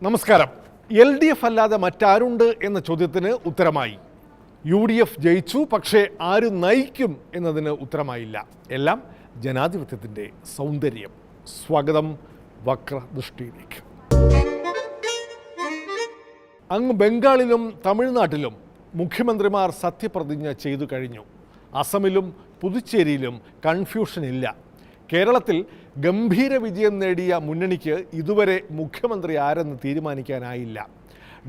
നമസ്കാരം. LDF അല്ലാതെ മറ്റാരുണ്ട് എന്ന ചോദ്യത്തിന് ഉത്തരമായി. UDF ജയിച്ചു, പക്ഷേ ആര് നയിക്കും എന്നതിന് ഉത്തരമായില്ല. എല്ലാം ജനാധിപത്യത്തിൻ്റെ സൗന്ദര്യം. സ്വാഗതം വക്രദൃഷ്ടിയിലേക്ക്. അങ്ങ് ബംഗാളിലും തമിഴ്നാട്ടിലും മുഖ്യമന്ത്രിമാർ സത്യപ്രതിജ്ഞ ചെയ്തു കഴിഞ്ഞു. അസമിലും പുതുച്ചേരിയിലും കൺഫ്യൂഷൻ ഇല്ല. കേരളത്തിൽ ഗംഭീര വിജയം നേടിയ മുന്നണിക്ക് ഇതുവരെ മുഖ്യമന്ത്രി ആരെന്ന് തീരുമാനിക്കാനായില്ല.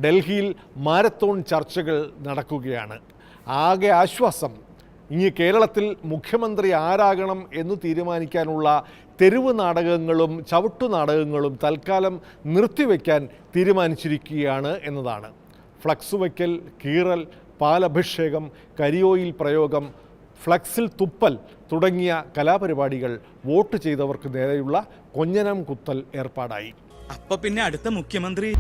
ഡൽഹിയിൽ മാരത്തോൺ ചർച്ചകൾ നടക്കുകയാണ്. ആകെ ആശ്വാസം, ഇനി കേരളത്തിൽ മുഖ്യമന്ത്രി ആരാകണം എന്ന് തീരുമാനിക്കാനുള്ള തെരുവ് നാടകങ്ങളും ചവിട്ടു നാടകങ്ങളും തൽക്കാലം നിർത്തിവെക്കാൻ തീരുമാനിച്ചിരിക്കുകയാണ് എന്നതാണ്. ഫ്ലക്സ് വയ്ക്കൽ, കീറൽ, പാലഭിഷേകം, കരിയോയിൽ പ്രയോഗം, ഫ്ലക്സിൽ തുപ്പൽ തുടങ്ങിയ കലാപരിപാടികൾ വോട്ട് ചെയ്തവർക്ക് നേരെയുള്ള കൊഞ്ഞനം കുത്തൽ ഏർപ്പാടായി. അപ്പൊ പിന്നെ അടുത്ത മുഖ്യമന്ത്രി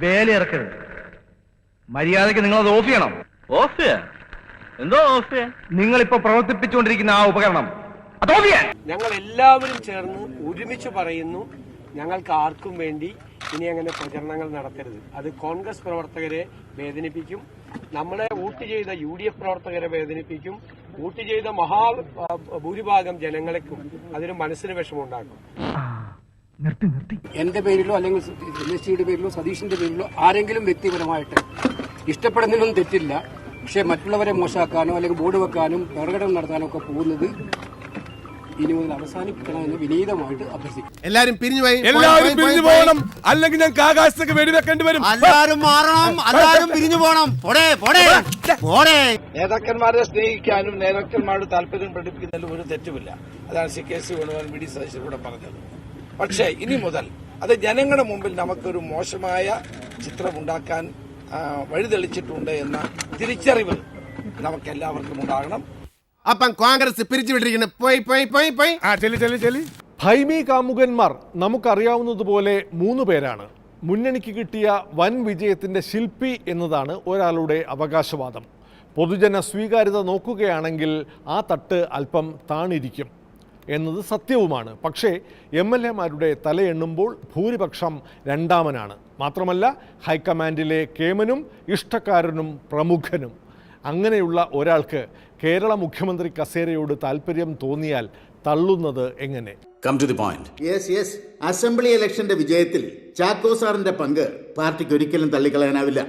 വേലയിറക്കരുത്. മര്യാദയ്ക്ക് നിങ്ങളത് ഓഫ് ചെയ്യണം. ഓഫ് എന്തോ ഓഫ് നിങ്ങളിപ്പോ പ്രവർത്തിപ്പിച്ചുകൊണ്ടിരിക്കുന്ന ആ ഉപകരണം അത് ഓഫ് ചെയ്യാൻ. ഞങ്ങൾ എല്ലാവരും ചേർന്ന് ഒരുമിച്ച് പറയുന്നു, ഞങ്ങൾക്ക് ആർക്കും വേണ്ടി ഇനി അങ്ങനെ പ്രചരണങ്ങൾ നടത്തരുത്. അത് കോൺഗ്രസ് പ്രവർത്തകരെ വേദനിപ്പിക്കും, നമ്മളെ വോട്ട് ചെയ്ത UDF പ്രവർത്തകരെ വേദനിപ്പിക്കും, വോട്ട് ചെയ്ത ഭൂരിഭാഗം ജനങ്ങൾക്കും അതിന് മനസ്സിന് വിഷമമുണ്ടാക്കും. എന്റെ പേരിലോ അല്ലെങ്കിൽ NSCയുടെ പേരിലോ സതീഷിന്റെ പേരിലോ ആരെങ്കിലും വ്യക്തിപരമായിട്ട് ഇഷ്ടപ്പെടുന്നതിനൊന്നും തെറ്റില്ല. പക്ഷെ മറ്റുള്ളവരെ മോശമാക്കാനോ അല്ലെങ്കിൽ ബോർഡ് വെക്കാനും പ്രകടനം നടത്താനോ ഒക്കെ പോകുന്നത് ഇനി മുതൽ അവസാനിപ്പിക്കണമെന്ന് വിനീതമായിട്ട് അഭ്യർത്ഥിക്കും. എല്ലാരും പിരിഞ്ഞു പോകണം, അല്ലെങ്കിൽ ഞങ്ങൾക്ക് ആകാശത്തേക്ക് വെടിവെക്കേണ്ടി വരും. എല്ലാരും മാറണം, എല്ലാരും പിരിഞ്ഞു പോകണം. നേതാക്കന്മാരെ സ്നേഹിക്കാനും നേതാക്കന്മാരുടെ താല്പര്യം പ്രകടിപ്പിക്കുന്നതിൽ ഒരു തെറ്റുമില്ല. അതാണ് CKC വേണുഗോപാൽ VD സതീശൻ കൂടെ പറഞ്ഞത്. പക്ഷേ ഇനി മുതൽ അത് ജനങ്ങളുടെ മുമ്പിൽ നമുക്കൊരു മോശമായ ചിത്രമുണ്ടാക്കാൻ വഴിതെളിച്ചിട്ടുണ്ട് എന്ന തിരിച്ചറിവ് നമുക്ക് എല്ലാവർക്കും ഉണ്ടാകണം. അപ്പം കോൺഗ്രസ് പിരിച്ചുവിട്ടിരിക്കുന്നു. ഭൈമി കാമുകന്മാർ നമുക്കറിയാവുന്നതുപോലെ 3 പേരാണ്. മുന്നണിക്ക് കിട്ടിയ വൻ വിജയത്തിൻ്റെ ശില്പി എന്നതാണ് ഒരാളുടെ അവകാശവാദം. പൊതുജന സ്വീകാര്യത നോക്കുകയാണെങ്കിൽ ആ തട്ട് അല്പം താണിരിക്കും എന്നത് സത്യവുമാണ്. പക്ഷേ MLA-മാരുടെ തലയെണ്ണുമ്പോൾ ഭൂരിപക്ഷം രണ്ടാമനാണ്. മാത്രമല്ല, ഹൈക്കമാൻഡിലെ കേമനും ഇഷ്ടക്കാരനും പ്രമുഖനും. അങ്ങനെയുള്ള ഒരാൾക്ക് കേരള മുഖ്യമന്ത്രി കസേരയോട് താല്പര്യം തോന്നിയാൽ തള്ളുന്നത് എങ്ങനെ? അസംബ്ലി ഇലക്ഷന്റെ വിജയത്തിൽ ചാക്കോ സാറിന്റെ പങ്ക് പാർട്ടിക്ക് ഒരിക്കലും തള്ളിക്കളയാനാവില്ല.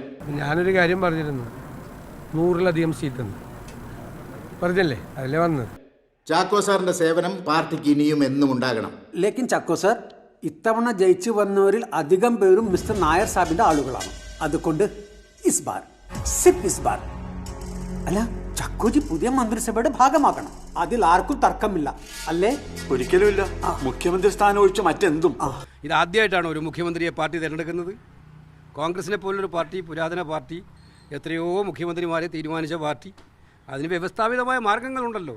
ഞാനൊരു കാര്യം പറഞ്ഞിരുന്നു, 100-ലധികം സീറ്റ് പറഞ്ഞല്ലേ, അതിലെ വന്നത്. ചാക്കോ സാറിന്റെ സേവനം പാർട്ടിക്ക് ഇനിയും എന്നും ഉണ്ടാകണം. ലേക്കിൻ ചക്കോ സർ, ഇത്തവണ ജയിച്ചു വന്നവരിൽ അധികം പേരും മിസ്റ്റർ നായർ സാബിന്റെ ആളുകളാണ്. അതുകൊണ്ട് അല്ല, ചക്കോജി പുതിയ മന്ത്രിസഭയുടെ ഭാഗമാക്കണം. അതിൽ ആർക്കും തർക്കമില്ല, അല്ലേ? ഒരിക്കലും ഇല്ല. മുഖ്യമന്ത്രി സ്ഥാനം ഒഴിച്ച് മറ്റെന്തും. ഇതാദ്യമായിട്ടാണ് ഒരു മുഖ്യമന്ത്രിയെ പാർട്ടി തിരഞ്ഞെടുക്കുന്നത്. കോൺഗ്രസിനെ പോലൊരു പാർട്ടി, പുരാതന പാർട്ടി, എത്രയോ മുഖ്യമന്ത്രിമാരെ തീരുമാനിച്ച പാർട്ടി, അതിന് വ്യവസ്ഥാപിതമായ മാർഗങ്ങളുണ്ടല്ലോ.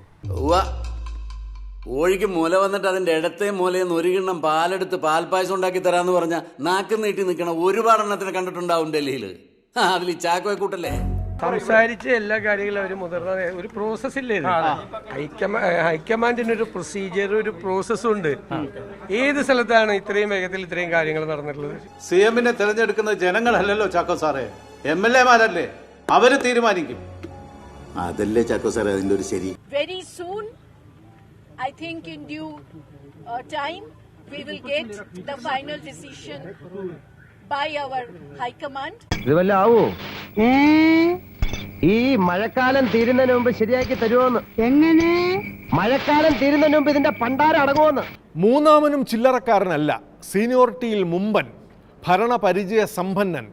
കോഴിക്ക് മുല വന്നിട്ട് അതിന്റെ ഇടത്തെ മൂലയെന്ന് ഒരു കിണ്ണം പാലെടുത്ത് പാൽപ്പായസം ഉണ്ടാക്കി തരാന്ന് പറഞ്ഞ നാക്ക് നീട്ടി നിൽക്കണം ഒരുപാട് എണ്ണത്തിനെ കണ്ടിട്ടുണ്ടാവും ഡൽഹിയിൽ. അതിൽ ചാക്കോയെ കൂട്ടല്ലേ സംസാരിച്ച എല്ലാ കാര്യങ്ങളും അവർ മുതിർന്ന ഒരു പ്രോസസ്സില്ലേ. ഹൈക്കമാൻഡിന് ഒരു പ്രൊസീജിയർ, ഒരു പ്രോസസ്സും ഉണ്ട്. ഏത് സ്ഥലത്താണ് ഇത്രയും വേഗത്തിൽ ഇത്രയും കാര്യങ്ങൾ നടന്നിട്ടുള്ളത്? CM-നെ തെരഞ്ഞെടുക്കുന്നത് ജനങ്ങളല്ലല്ലോ ചാക്കോ സാറേ, MLA-മാരല്ലേ, അവര് തീരുമാനിക്കും. അതല്ലേ ചാക്കോ സാറേ അതിന്റെ ഒരു ശരി. Very soon, I think in due time, we will get the final decision by our High Command. ഇത് വല്ല ആവോ? ഈ മഴക്കാലം തീരുന്നതിന് മുമ്പ് ശരിയാക്കി തരുമോന്ന്? എങ്ങനെ മഴക്കാലം തീരുന്നതിന് മുമ്പ് ഇതിന്റെ പണ്ടാരം അടങ്ങുമെന്ന്? മൂന്നാമനും ചില്ലറക്കാരനല്ല, സീനിയോറിറ്റിയിൽ മുമ്പൻ, ഭരണപരിചയ സമ്പന്നൻ,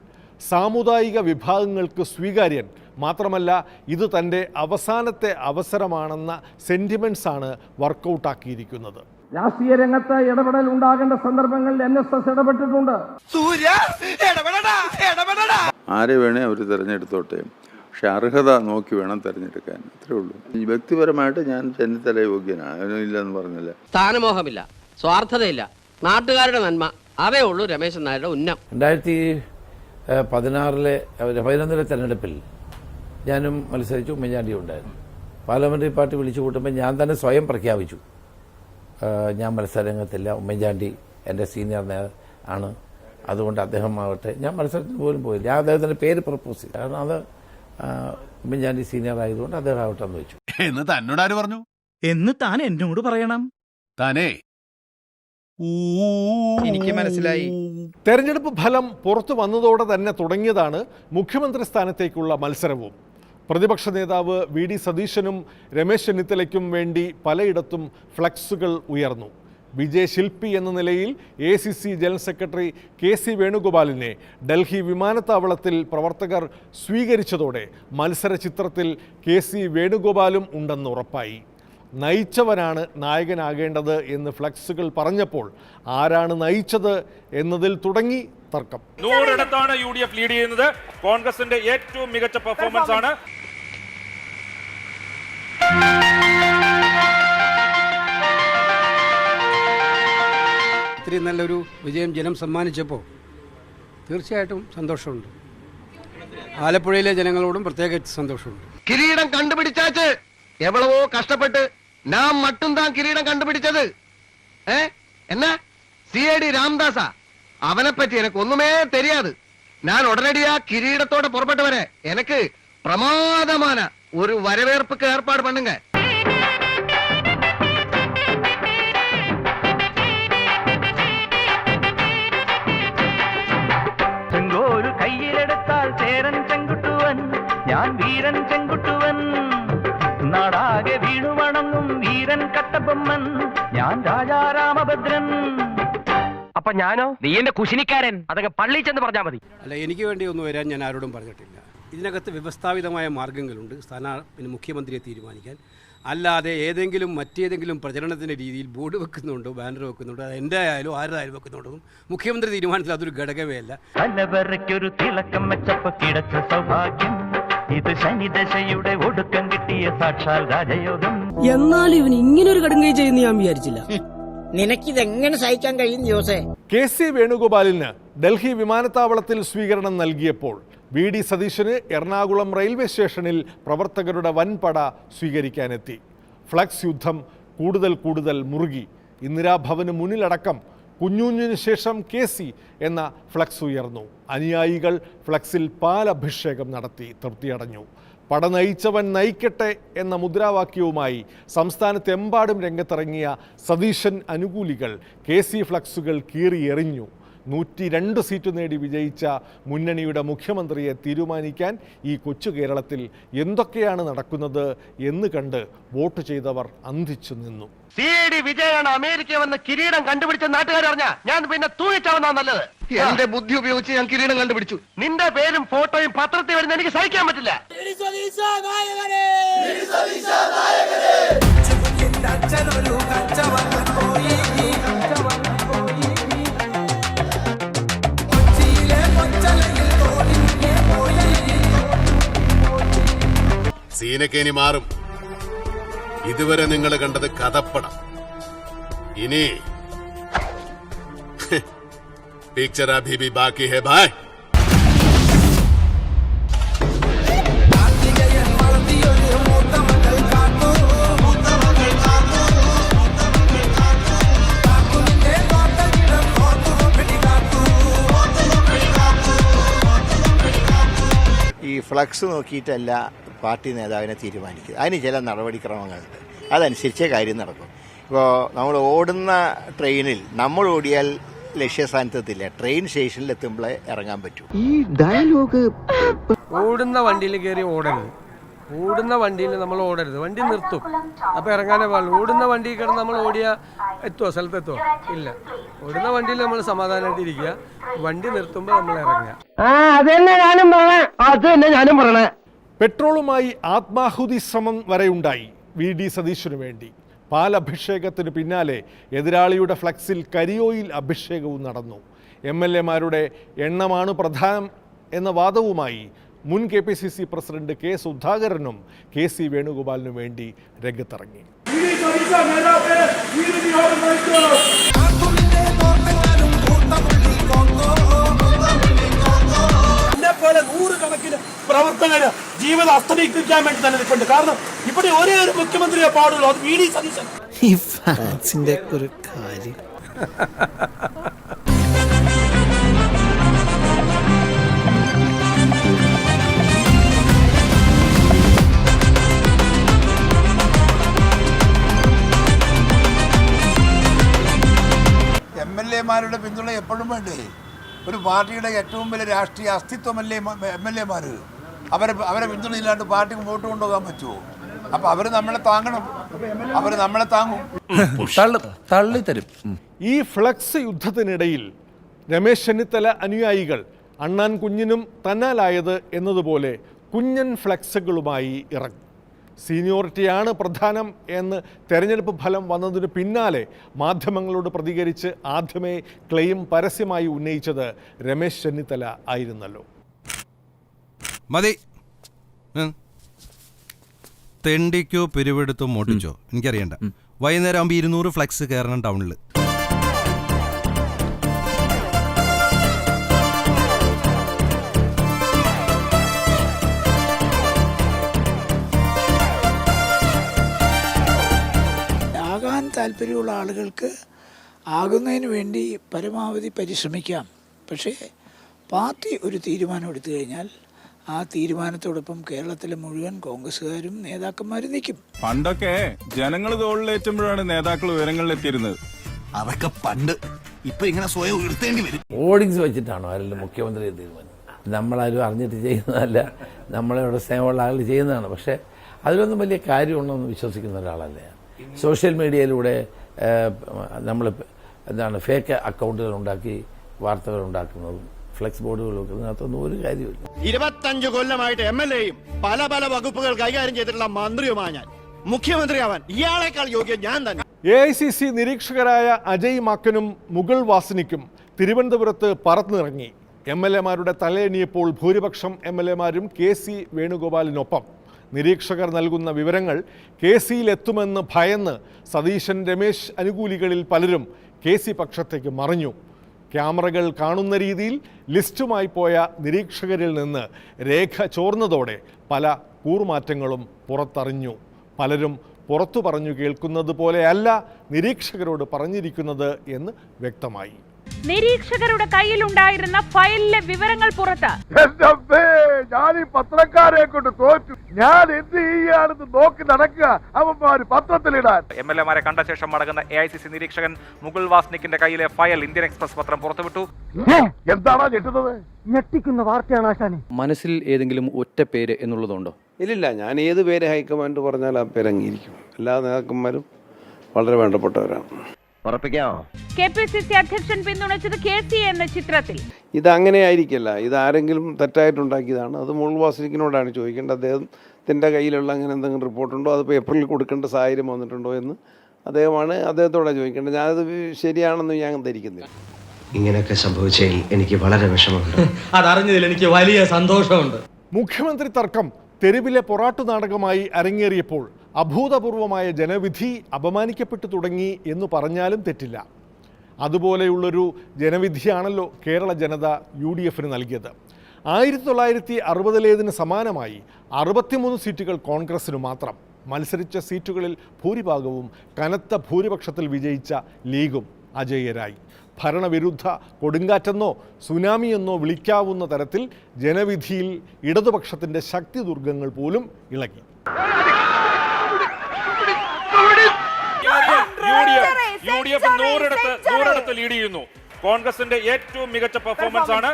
സാമുദായിക വിഭാഗങ്ങൾക്ക് സ്വീകാര്യൻ. മാത്രമല്ല, ഇത് തൻ്റെ അവസാനത്തെ അവസരമാണെന്ന സെന്റിമെന്റ്സാണ് വർക്കൗട്ടാക്കിയിരിക്കുന്നത്. രാഷ്ട്രീയ രംഗത്ത് ഇടപെടൽ ഉണ്ടാകേണ്ട സന്ദർഭങ്ങളിൽ NSS ഇടപെട്ടിട്ടുണ്ട്. സൂര്യ ആരെ വേണേ അവർ തിരഞ്ഞെടുത്തോട്ടെ. പക്ഷെ അർഹത നോക്കി വേണം തിരഞ്ഞെടുക്കാൻ, അത്രേ ഉള്ളൂ. വ്യക്തിപരമായിട്ട് ഞാൻ ചെന്നിത്തല യോഗ്യനാണ്, ഇല്ലെന്ന് പറഞ്ഞില്ല. സ്ഥാനമോഹമില്ല, സ്വാർത്ഥതയില്ല, നാട്ടുകാരുടെ നന്മ, അതേ ഉള്ളൂ രമേശൻ നായരുടെ ഉന്നം. 2016 തെരഞ്ഞെടുപ്പിൽ ഞാനും മത്സരിച്ചു, ഉമ്മൻചാണ്ടിയും ഉണ്ടായിരുന്നു. പാർലമെന്ററി പാർട്ടി വിളിച്ചു കൂട്ടുമ്പോൾ ഞാൻ തന്നെ സ്വയം പ്രഖ്യാപിച്ചു, ഞാൻ മത്സരരംഗത്തില്ല, ഉമ്മൻചാണ്ടി എൻ്റെ സീനിയർ ആണ്, അതുകൊണ്ട് അദ്ദേഹം ആവട്ടെ. ഞാൻ മത്സരത്തിന് പോലും പോയില്ല. ഞാൻ അദ്ദേഹത്തിൻ്റെ പേര് പ്രപ്പോസ് ചെയ്തു, കാരണം അത് ഉമ്മൻചാണ്ടി സീനിയർ ആയതുകൊണ്ട് അദ്ദേഹം ആവട്ടെ എന്ന് വെച്ചു. എന്ന് തന്നോട് ആര് പറഞ്ഞു? എന്ന് താൻ എന്നോട് പറയണം. താനേ എനിക്ക് മനസ്സിലായി. തെരഞ്ഞെടുപ്പ് ഫലം പുറത്തു വന്നതോടെ തന്നെ തുടങ്ങിയതാണ് മുഖ്യമന്ത്രി സ്ഥാനത്തേക്കുള്ള മത്സരവും. പ്രതിപക്ഷ നേതാവ് VD സതീശനും രമേശ് ചെന്നിത്തലയ്ക്കും വേണ്ടി പലയിടത്തും ഫ്ലക്സുകൾ ഉയർന്നു. വിജയശില്പി എന്ന നിലയിൽ ACC ജനറൽ സെക്രട്ടറി KC വേണുഗോപാലിനെ ഡൽഹി വിമാനത്താവളത്തിൽ പ്രവർത്തകർ സ്വീകരിച്ചതോടെ മത്സര ചിത്രത്തിൽ KC വേണുഗോപാലും ഉണ്ടെന്ന് ഉറപ്പായി. നയിച്ചവനാണ് നായകനാകേണ്ടത് എന്ന് ഫ്ലക്സുകൾ പറഞ്ഞപ്പോൾ ആരാണ് നയിച്ചത് എന്നതിൽ തുടങ്ങി തർക്കം. 100 UDF ലീഡ് ചെയ്യുന്നത്. കോൺഗ്രസിന്റെ ഏറ്റവും മികച്ച പെർഫോമൻസ് ആണ്. ഇത്രയും നല്ലൊരു വിജയം ജനം സമ്മാനിച്ചപ്പോൾ തീർച്ചയായിട്ടും സന്തോഷമുണ്ട്. ആലപ്പുഴയിലെ ജനങ്ങളോടും പ്രത്യേക സന്തോഷമുണ്ട്. കിരീടം കണ്ടുപിടിച്ചാച്ച് എവളവോ കഷ്ടപ്പെട്ട് നാം മട്ടും താൻ കിരീടം കണ്ടുപിടിച്ചത്. എന്നാ CID രാംദാസാ, അവനെ പറ്റി എനക്ക് ഒന്നുമേ தெரியாது. ഞാൻ ഉടനടിയാ കിരീടത്തോടെ പുറപ്പെട്ടു വരെ എനക്ക് പ്രമാദமான ഒരു വരവേற்பുക്ക് ഏർപ്പാട് പണ്ണുങ്ക. ചെങ്കോരു കയ്യിലെടുത്താൽ ചേരൻ ചെങ്കുട്ടുവൻ, ഞാൻ വീരൻ ചെങ്കുട്ടുവൻ, നാടാകെ വീണു വണങ്ങും വീരൻ കട്ടബൊമ്മൻ, ഞാൻ രാജാ രാമഭദ്രൻ. അപ്പൊ ഞാനോ? നീ എന്റെ കുശിനിക്കാരൻ, അതൊക്കെ പള്ളി ചെന്ന് പറഞ്ഞാൽ മതി. അല്ല, എനിക്ക് വേണ്ടി ഒന്നും വരാൻ ഞാൻ ആരോടും പറഞ്ഞിട്ടില്ല. ഇതിനകത്ത് വ്യവസ്ഥാപിതമായ മാർഗ്ഗങ്ങളുണ്ട് പിന്നെ മുഖ്യമന്ത്രിയെ തീരുമാനിക്കാൻ. അല്ലാതെ ഏതെങ്കിലും മറ്റേതെങ്കിലും പ്രചരണത്തിൻ്റെ രീതിയിൽ ബോർഡ് വെക്കുന്നുണ്ടോ ബാനർ വെക്കുന്നുണ്ടോ, അത് എൻ്റെ ആയാലും ആരുടെ ആയാലും വെക്കുന്നുണ്ടോ, മുഖ്യമന്ത്രി തീരുമാനത്തിൽ അതൊരു ഘടകമേ അല്ല. പലവരയ്ക്കൊരു തിളക്കം വെച്ചപ്പോ കിടച്ച സൗഭാഗ്യം, ഇത് ശനിദശയുടെ ഒടുക്കം കിട്ടിയ സാക്ഷാൽ രാജയോഗം. എന്നാലും ഇവൻ ഇങ്ങനൊരു കടുങ്കൈ ചെയ്യുന്ന ഞാൻ വിചാരിച്ചില്ല. നിനക്കിതെങ്ങനെ സഹിക്കാൻ കഴിയും ജോസേ? KC വേണുഗോപാലിന് ഡൽഹി വിമാനത്താവളത്തിൽ സ്വീകരണം നൽകിയപ്പോൾ VD സതീശന് എറണാകുളം റെയിൽവേ സ്റ്റേഷനിൽ പ്രവർത്തകരുടെ വൻപട സ്വീകരിക്കാനെത്തി. ഫ്ലക്സ് യുദ്ധം കൂടുതൽ മുറുകി. ഇന്ദിരാഭവന് മുന്നിലടക്കം കുഞ്ഞുഞ്ഞിന് ശേഷം KC എന്ന ഫ്ലക്സ് ഉയർന്നു. അനുയായികൾ ഫ്ലക്സിൽ പാലഭിഷേകം നടത്തി തൃപ്തിയടഞ്ഞു. പട നയിച്ചവൻ നയിക്കട്ടെ എന്ന മുദ്രാവാക്യവുമായി സംസ്ഥാനത്തെമ്പാടും രംഗത്തിറങ്ങിയ സതീശൻ അനുകൂലികൾ KC ഫ്ലക്സുകൾ കീറിയെറിഞ്ഞു. 102 സീറ്റ് നേടി വിജയിച്ച മുന്നണിയുടെ മുഖ്യമന്ത്രിയെ തീരുമാനിക്കാൻ ഈ കൊച്ചു കേരളത്തിൽ എന്തൊക്കെയാണ് നടക്കുന്നത് എന്ന് കണ്ട് വോട്ട് ചെയ്തവർ അന്തിച്ചു നിന്നു. CID വിജയാണ് അമേരിക്ക വന്ന് കിരീടം കണ്ടുപിടിച്ച നാട്ടുകാരറിഞ്ഞ ഞാൻ പിന്നെ തൂങ്ങിച്ചാവുന്ന നല്ലത്. എന്റെ ബുദ്ധി ഉപയോഗിച്ച് ഞാൻ കിരീടം കണ്ടുപിടിച്ചു. നിന്റെ പേരും ഫോട്ടോയും പത്രത്തിൽ വരുന്ന എനിക്ക് സഹിക്കാൻ പറ്റില്ല. സീനൊക്കെ ഇനി മാറും. ഇതുവരെ നിങ്ങൾ കണ്ടത് കഥപ്പടം. ഇനി പിക്ചർ അഭി ഭി ബാക്കി ഹെ ഭായ്. ഈ ഫ്ലക്സ് നോക്കിയിട്ടല്ല പാർട്ടി നേതാവിനെ തീരുമാനിക്കുക. അതിന് ചില നടപടിക്രമങ്ങളുണ്ട്, അതനുസരിച്ചേ കാര്യം നടക്കും. ഇപ്പോൾ നമ്മൾ ഓടുന്ന ട്രെയിനിൽ നമ്മൾ ഓടിയാൽ ലക്ഷ്യസ്ഥാനത്തെത്തില്ല, ട്രെയിൻ സ്റ്റേഷനിൽ എത്തുമ്പോഴേ ഇറങ്ങാൻ പറ്റൂ. ഈ ഡയലോഗ് ഓടുന്ന വണ്ടിയിൽ കയറി ഓടരുത്, ഓടുന്ന വണ്ടിയിൽ നമ്മൾ ഓടരുത്, വണ്ടി നിർത്തും, അപ്പൊ ഇറങ്ങാനേ പാടുള്ളൂ. ഓടുന്ന വണ്ടിയിൽ കിടന്ന് നമ്മൾ ഓടിയാ എത്തുമോ, സ്ഥലത്തെത്തുമോ? ഇല്ല. ഓടുന്ന വണ്ടിയിൽ നമ്മൾ സമാധാനമായിട്ട് ഇരിക്കുക, വണ്ടി നിർത്തുമ്പോൾ നമ്മൾ ഇറങ്ങുക. അത് തന്നെ ഞാനും പറയണേ. പെട്രോളുമായി ആത്മാഹുതി ശ്രമം വരെയുണ്ടായി VD സതീശനു വേണ്ടി. പാലഭിഷേകത്തിന് പിന്നാലെ എതിരാളിയുടെ ഫ്ലക്സിൽ കരിയോയിൽ അഭിഷേകവും നടന്നു. MLA മാരുടെ എണ്ണമാണ് പ്രധാനം എന്ന വാദവുമായി മുൻ KPCC പ്രസിഡന്റ് K. സുധാകരനും KC വേണുഗോപാലിനും വേണ്ടി രംഗത്തിറങ്ങി. പോലെ നൂറുകണക്കിന് പ്രവർത്തകര് ജീവിതം അസ്തമിക്കാൻ വേണ്ടി തന്നെ നിൽപ്പുണ്ട്. കാരണം ഇവിടെ ഒരേ ഒരു മുഖ്യമന്ത്രിയെ പാടുള്ളൂ, അത് VD സതീശൻ. ഈ ഫാൻസിന്റെ ഒരു കാര്യം. MLA-മാരുടെ പിന്തുണ എപ്പോഴും വേണ്ടേ? ഒരു പാർട്ടിയുടെ ഏറ്റവും വലിയ രാഷ്ട്രീയ അസ്തിത്വമല്ലേ MLA-മാർ. അവരെ പിന്തുണയില്ലാണ്ട് പാർട്ടിക്ക് മുമ്പോട്ട് കൊണ്ടുപോകാൻ പറ്റുമോ? അപ്പൊ അവര് നമ്മളെ താങ്ങണം, അവര് നമ്മളെ താങ്ങും, തള്ളിത്തരും. ഈ ഫ്ലക്സ് യുദ്ധത്തിനിടയിൽ രമേശ് ചെന്നിത്തല അനുയായികൾ അണ്ണാൻ കുഞ്ഞിനും തന്നാലായത് എന്നതുപോലെ കുഞ്ഞൻ ഫ്ലക്സുകളുമായി ഇറങ്ങി. സീനിയോറിറ്റിയാണ് പ്രധാനം എന്ന് തെരഞ്ഞെടുപ്പ് ഫലം വന്നതിന് പിന്നാലെ മാധ്യമങ്ങളോട് പ്രതികരിച്ച് ആദ്യമേ ക്ലെയിം പരസ്യമായി ഉന്നയിച്ചത് രമേശ് ചെന്നിത്തല ആയിരുന്നല്ലോ. മതി, തെണ്ടിക്കോ പിരിവെടുത്തോ മോട്ടിച്ചോ എനിക്കറിയണ്ട. വൈകുന്നേരം ആകുമ്പോൾ 200 ഫ്ലക്സ് കയറണം ടൗണിൽ. ആകാൻ താല്പര്യമുള്ള ആളുകൾക്ക് ആകുന്നതിന് വേണ്ടി പരമാവധി പരിശ്രമിക്കാം. പക്ഷേ പാർട്ടി ഒരു തീരുമാനം എടുത്തു കഴിഞ്ഞാൽ ആ തീരുമാനത്തോടൊപ്പം കേരളത്തിലെ മുഴുവൻ കോൺഗ്രസ്സുകാരും നേതാക്കന്മാരും നിൽക്കും. പണ്ടൊക്കെ ജനങ്ങൾ തോളിലേറ്റുമ്പോഴാണ് നേതാക്കൾ ഉയരങ്ങളിലെത്തിയിരുന്നത്. അതൊക്കെ പണ്ട്. ഇപ്പൊ ഇങ്ങനെ സ്വയം ഉയർത്തേണ്ടി വരും. ഓഡിങ്സ് വെച്ചിട്ടാണോ ആരെങ്കിലും മുഖ്യമന്ത്രി തീരുമാനം? നമ്മളാരും അറിഞ്ഞിട്ട് ചെയ്യുന്നതല്ല, നമ്മളെ സ്നേഹമുള്ള ആളുകൾ ചെയ്യുന്നതാണ്. പക്ഷേ അതിലൊന്നും വലിയ കാര്യമുണ്ടെന്ന് വിശ്വസിക്കുന്ന ഒരാളല്ല. സോഷ്യൽ മീഡിയയിലൂടെ നമ്മൾ ഫേക്ക് അക്കൗണ്ടുകൾ ഉണ്ടാക്കി വാർത്തകൾ ഉണ്ടാക്കുന്നതും ഫ്ലെക്സ് ബോർഡുകൾ വെക്കുന്നതിനകത്തൊന്നും ഒരു കാര്യമില്ല. 25 കൊല്ലമായിട്ട് MLA-യും പല വകുപ്പുകൾ കൈകാര്യം ചെയ്തിട്ടുള്ള മന്ത്രിയുമാണ് ഞാൻ. മുഖ്യമന്ത്രിയാവാൻ ഇയാളെക്കാൾ യോഗ്യം ഞാൻ തന്നെ. AICC നിരീക്ഷകരായ അജയ് മാക്കനും മുഗൾ വാസനിക്കും തിരുവനന്തപുരത്ത് പറന്നിറങ്ങി. MLA-മാരുടെ തലയെണിയപ്പോൾ ഭൂരിപക്ഷം MLA-മാരും KC വേണുഗോപാലിനൊപ്പം. നിരീക്ഷകർ നൽകുന്ന വിവരങ്ങൾ KC-യിലെത്തുമെന്ന് ഭയന്ന് സതീശൻ രമേശ് അനുകൂലികളിൽ പലരും KC പക്ഷത്തേക്ക് മറിഞ്ഞു. ക്യാമറകൾ കാണുന്ന രീതിയിൽ ലിസ്റ്റുമായി പോയ നിരീക്ഷകരിൽ നിന്ന് രേഖ ചോർന്നതോടെ പല കൂറുമാറ്റങ്ങളും പുറത്തറിഞ്ഞു. പലരും പുറത്തു പറഞ്ഞു കേൾക്കുന്നത് പോലെയല്ല നിരീക്ഷകരോട് പറഞ്ഞിരിക്കുന്നത് എന്ന് വ്യക്തമായി. നിരീക്ഷകരുടെ കയ്യിലുണ്ടായിരുന്ന ഫയലിലെ വിവരങ്ങൾ പുറത്ത്. ഞാൻ ഈ പത്രക്കാരെ കൊണ്ട് തോറ്റു. ഞാൻ എന്ത് ചെയ്യാണെന്ന് നോക്കി നടക്കുക. അവന്മാര് പത്രത്തിലിടാൻ. MLA-മാരെ കണ്ട ശേഷം മടങ്ങുന്ന AICC നിരീക്ഷകൻ മുകുൾ വാസ്നിക്കിന്റെ കയ്യിലെ ഫയൽ ഇന്ത്യൻ എക്സ്പ്രസ് പത്രം പുറത്തുവിട്ടു. എന്താണോ ഞെട്ടുന്നത്? ഞെട്ടിക്കുന്ന വാർത്തയാണ് ആശാനെ. മനസ്സിൽ ഏതെങ്കിലും ഒറ്റ പേര് എന്നുള്ളതുണ്ടോ? ഇല്ലില്ല, ഞാൻ ഏത് പേര് ഹൈക്കമാൻഡ് പറഞ്ഞാൽ ആ പേര് അംഗീകരിക്കും. എല്ലാ നേതാക്കന്മാരും വളരെ വേണ്ടപ്പെട്ടവരാണ്. KPCC അധ്യക്ഷൻ പിന്തുണച്ചത് KC എന്ന ചിത്രത്തിൽ. ഇതങ്ങനെ ആയിരിക്കില്ല. ഇതാരെങ്കിലും തെറ്റായിട്ടുണ്ടാക്കിയതാണ്. അത് മുകുൾ വാസ്നിക്കിനോടാണ് ചോദിക്കേണ്ടത്. അദ്ദേഹത്തിൻ്റെ കയ്യിലുള്ള അങ്ങനെ എന്തെങ്കിലും റിപ്പോർട്ടുണ്ടോ, അത് പേപ്പറിൽ കൊടുക്കേണ്ട സാഹചര്യം വന്നിട്ടുണ്ടോ എന്ന് അദ്ദേഹത്തോടാണ് ചോദിക്കേണ്ടത്. ഞാനത് ശരിയാണെന്ന് ഞാൻ ധരിക്കുന്നില്ല. ഇങ്ങനെയൊക്കെ സംഭവിച്ചതിൽ എനിക്ക് വളരെ വിഷമമുണ്ട്. അതറിഞ്ഞതിൽ എനിക്ക് വലിയ സന്തോഷമുണ്ട്. മുഖ്യമന്ത്രി തർക്കം തെരുവിലെ പൊറാട്ടു നാടകമായി അരങ്ങേറിയപ്പോൾ അഭൂതപൂർവമായ ജനവിധി അപമാനിക്കപ്പെട്ടു തുടങ്ങി എന്ന് പറഞ്ഞാലും തെറ്റില്ല. അതുപോലെയുള്ളൊരു ജനവിധിയാണല്ലോ കേരള ജനത UDF-ന് നൽകിയത്. 1960-ലേതിന് സമാനമായി 63 സീറ്റുകൾ കോൺഗ്രസിനു മാത്രം. മത്സരിച്ച സീറ്റുകളിൽ ഭൂരിഭാഗവും കനത്ത ഭൂരിപക്ഷത്തിൽ വിജയിച്ച ലീഗും അജയ്യരായി. ഭരണവിരുദ്ധ കൊടുങ്കാറ്റെന്നോ സുനാമിയെന്നോ വിളിക്കാവുന്ന തരത്തിൽ ജനവിധിയിൽ ഇടതുപക്ഷത്തിൻ്റെ ശക്തി ദുർഗങ്ങൾ പോലും ഇളകി. UDF 100 ലീഡ് ചെയ്യുന്നു. കോൺഗ്രസിന്റെ ഏറ്റവും മികച്ച പെർഫോമൻസ് ആണ്.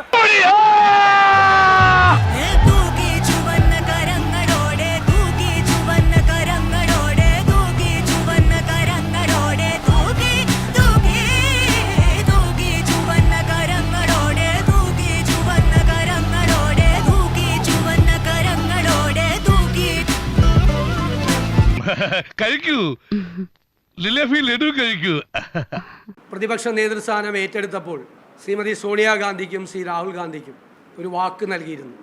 കഴിക്കൂ ലഡു കഴിക്കൂ. പ്രതിപക്ഷ നേതൃസ്ഥാനം ഏറ്റെടുത്തപ്പോൾ ശ്രീമതി സോണിയാഗാന്ധിക്കും ശ്രീ രാഹുൽ ഗാന്ധിക്കും ഒരു വാക്ക് നൽകിയിരുന്നു.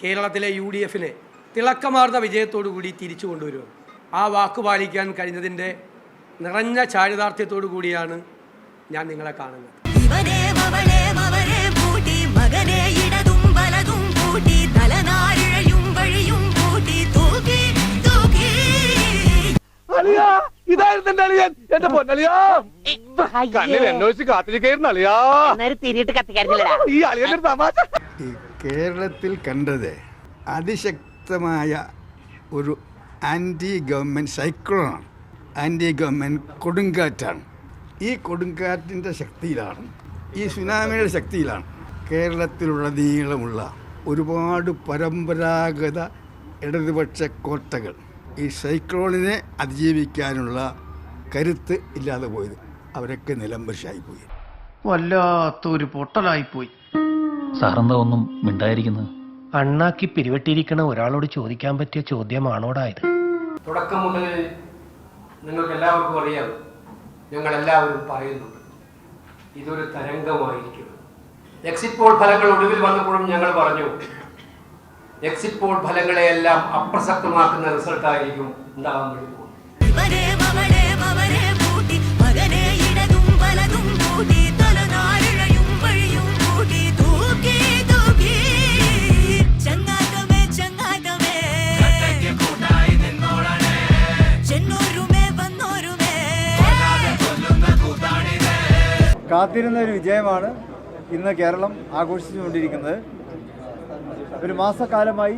കേരളത്തിലെ UDFനെ തിളക്കമാർന്ന വിജയത്തോടു കൂടി തിരിച്ചു കൊണ്ടുവരും. ആ വാക്ക് പാലിക്കാൻ കഴിഞ്ഞതിൻ്റെ നിറഞ്ഞ ചാരിതാർത്ഥ്യത്തോടു കൂടിയാണ് ഞാൻ നിങ്ങളെ കാണുന്നത്. ഇതായിരുന്നു എന്റെ അളിയൻ, എന്റെ പൊന്നളിയാ. കണ്ണിൽ എന്നോച്ച് കാത്തിരിക്കുന്ന അളിയാ. ഈ അളിയന്റെ തമാശ. ഈ കേരളത്തിൽ കണ്ടത് അതിശക്തമായ ഒരു ആന്റി ഗവൺമെന്റ് സൈക്ലോണാണ്, ആന്റി ഗവൺമെന്റ് കൊടുങ്കാറ്റാണ്. ഈ കൊടുങ്കാറ്റിൻ്റെ ശക്തിയിലാണ്, ഈ സുനാമിയുടെ ശക്തിയിലാണ് കേരളത്തിലുടനീളമുള്ള ഒരുപാട് പരമ്പരാഗത ഇടതുപക്ഷ കോട്ടകൾ ഈ സൈക്ലോണിനെ അതിജീവിക്കാനുള്ള കരുത്ത് ഇല്ലാതെ പോയത്. അവരൊക്കെ നിലംപരിശായിപ്പോയി. വല്ലാത്തൊരു പൊട്ടലായിപ്പോയി. സാറെന്താ ഒന്നും മിണ്ടായിരിക്കുന്നത്? അണ്ണാക്കി പിരിവെട്ടിയിരിക്കണ ഒരാളോട് ചോദിക്കാൻ പറ്റിയ ചോദ്യമാണോടായത്? തുടക്കം മുതൽ നിങ്ങൾക്ക് എല്ലാവർക്കും അറിയാം, ഞങ്ങളെല്ലാവരും പറയുന്നുണ്ട്, ഇതൊരു തരംഗമായിരിക്കും. എക്സിറ്റ് പോൾ ഫലങ്ങൾ ഒടുവിൽ വന്നപ്പോഴും ഞങ്ങൾ പറഞ്ഞു, എക്സിറ്റ് പോൾ ഫലങ്ങളെയെല്ലാം അപ്രസക്തമാക്കുന്ന റിസൾട്ടായിരിക്കും ഉണ്ടാകാൻ വേണ്ടി പോകുന്നത്. കാത്തിരുന്ന ഒരു വിജയമാണ് ഇന്ന് കേരളം ആഘോഷിച്ചുകൊണ്ടിരിക്കുന്നത്. ഒരു മാസക്കാലമായി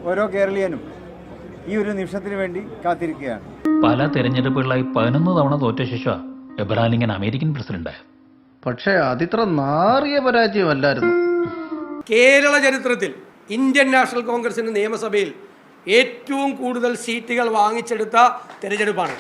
ഓരോ കേരളീയനും ഈ ഒരു നിമിഷത്തിന് വേണ്ടി കാത്തിരിക്കുകയാണ്. പല തെരഞ്ഞെടുപ്പുകളായി 11 തവണ തോറ്റ ശേഷം എബ്രഹാം ലിങ്കൻ അമേരിക്കൻ പ്രസിഡന്റായ. പക്ഷേ അതിത്ര നാറിയ പരാജയമല്ലായിരുന്നു. കേരള ചരിത്രത്തിൽ ഇന്ത്യൻ നാഷണൽ കോൺഗ്രസിന് നിയമസഭയിൽ ഏറ്റവും കൂടുതൽ സീറ്റുകൾ വാങ്ങിച്ചെടുത്ത തെരഞ്ഞെടുപ്പാണ്.